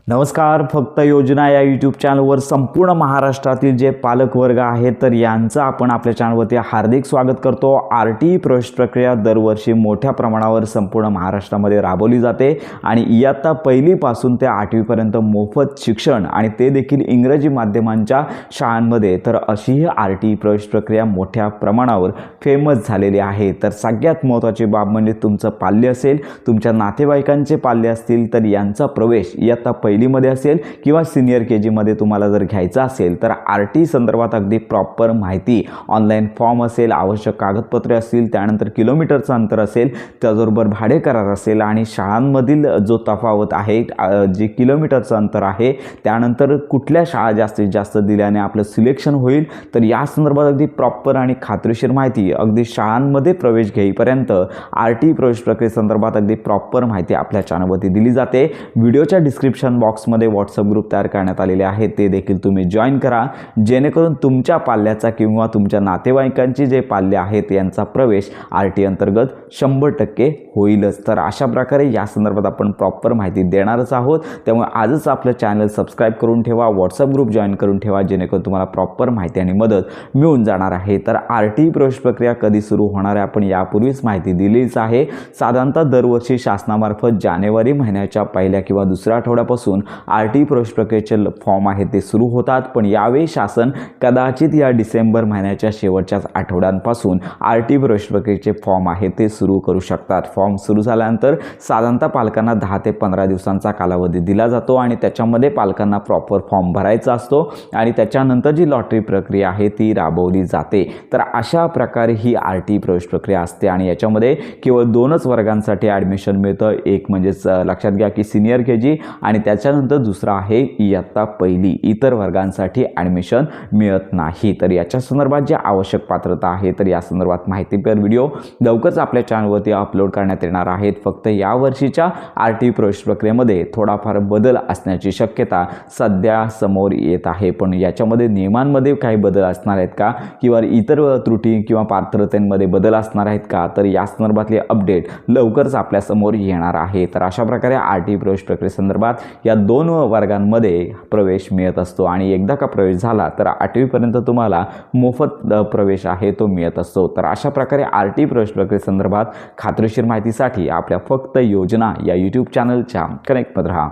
नमस्कार. फक्त योजना या यूट्यूब चॅनलवर संपूर्ण महाराष्ट्रातील जे पालक वर्ग आहेत तर यांचं आपण आपल्या चॅनलवरती हार्दिक स्वागत करतो. RTE प्रवेश प्रक्रिया दरवर्षी मोठ्या प्रमाणावर संपूर्ण महाराष्ट्रामध्ये राबवली जाते आणि इयत्ता पहिलीपासून ते 8वीपर्यंत मोफत शिक्षण आणि ते देखील इंग्रजी माध्यमांच्या शाळांमध्ये. तर अशी ही RTE प्रवेश प्रक्रिया मोठ्या प्रमाणावर फेमस झालेली आहे. तर सगळ्यात महत्त्वाची बाब म्हणजे तुमचं पाल्य असेल, तुमच्या नातेवाईकांचे पाल्य असतील तर यांचा प्रवेश इयत्ता पहिलीमध्ये असेल किंवा सिनियर KG मध्ये तुम्हाला जर घ्यायचा असेल तर RTE संदर्भात अगदी प्रॉपर माहिती, ऑनलाईन फॉर्म असेल, आवश्यक कागदपत्रे असतील, त्यानंतर किलोमीटरचं अंतर असेल, त्याचबरोबर भाडे करार असेल आणि शाळांमधील जो तफावत आहे, जे किलोमीटरचं अंतर आहे, त्यानंतर कुठल्या शाळा जास्तीत जास्त दिल्याने आपलं सिलेक्शन होईल, तर या संदर्भात अगदी प्रॉपर आणि खात्रीशीर माहिती अगदी शाळांमध्ये प्रवेश घेईपर्यंत RTE प्रवेश प्रक्रियेसंदर्भात अगदी प्रॉपर माहिती आपल्या चॅनलवरती दिली जाते. व्हिडिओच्या डिस्क्रिप्शन बॉक्समध्ये व्हॉट्सअप ग्रुप तयार करण्यात आलेले आहे, ते देखील तुम्ही जॉईन करा, जेणेकरून तुमच्या पाल्याचा किंवा तुमच्या नातेवाईकांची जे पाल्य आहेत यांचा प्रवेश RTE अंतर्गत 100% होईलच. तर अशा प्रकारे या संदर्भात आपण प्रॉपर माहिती देणारच आहोत. त्यामुळे आजच आपलं चॅनल सबस्क्राईब करून ठेवा, व्हॉट्सअप ग्रुप जॉईन करून ठेवा, जेणेकरून तुम्हाला प्रॉपर माहिती आणि मदत मिळून जाणार आहे. तर RTE प्रवेश प्रक्रिया कधी सुरू होणार आहे आपण यापूर्वीच माहिती दिलीच आहे. साधारणतः दरवर्षी शासनामार्फत जानेवारी महिन्याच्या पहिल्या किंवा दुसऱ्या आठवड्यापासून RTE प्रवेश प्रक्रियेचे फॉर्म आहेत ते सुरू होतात. पण यावेळी शासन कदाचित या डिसेंबर महिन्याच्या शेवटच्याच आठवड्यांपासून RTE प्रवेश प्रक्रियेचे फॉर्म आहेत ते सुरू करू शकतात. फॉर्म सुरू झाल्यानंतर साधारणतः पालकांना 10 ते 15 दिवसांचा कालावधी दिला जातो आणि त्याच्यामध्ये पालकांना प्रॉपर फॉर्म भरायचा असतो आणि त्याच्यानंतर जी लॉटरी प्रक्रिया आहे ती राबवली जाते. तर अशा प्रकारे ही RTE प्रवेश प्रक्रिया असते आणि याच्यामध्ये केवळ 2च वर्गांसाठी ॲडमिशन मिळतं. एक म्हणजेच लक्षात घ्या की सिनियर KG आणि त्याच्यानंतर दुसरा आहे इयत्ता पहिली. इतर वर्गांसाठी ॲडमिशन मिळत नाही. तर याच्या संदर्भात जे आवश्यक पात्रता आहे तर या संदर्भात माहितीपर व्हिडिओ लवकरच आपल्या चॅनलवरती अपलोड करण्यात येणार आहेत. फक्त या वर्षीच्या RTE प्रवेश प्रक्रियेमध्ये थोडाफार बदल असण्याची शक्यता सध्या समोर येत आहे. पण याच्यामध्ये नियमांमध्ये काही बदल असणार आहेत का किंवा इतर त्रुटी किंवा पात्रतेमध्ये बदल असणार आहेत का, तर या संदर्भातले अपडेट लवकरच आपल्यासमोर येणार आहे. तर अशा प्रकारे RTE प्रवेश प्रक्रियेसंदर्भात या 2 वर्गांमध्ये प्रवेश मिळत असतो आणि एकदा का प्रवेश झाला तर 8वीपर्यंत तुम्हाला मोफत प्रवेश आहे तो मिळत असतो. तर अशा प्रकारे RTE प्रवेश प्रक्रियेसंदर्भात खात्रीशीर माहितीसाठी आपल्या फक्त योजना या यूट्यूब चॅनलच्या कनेक्टमध्ये राहा.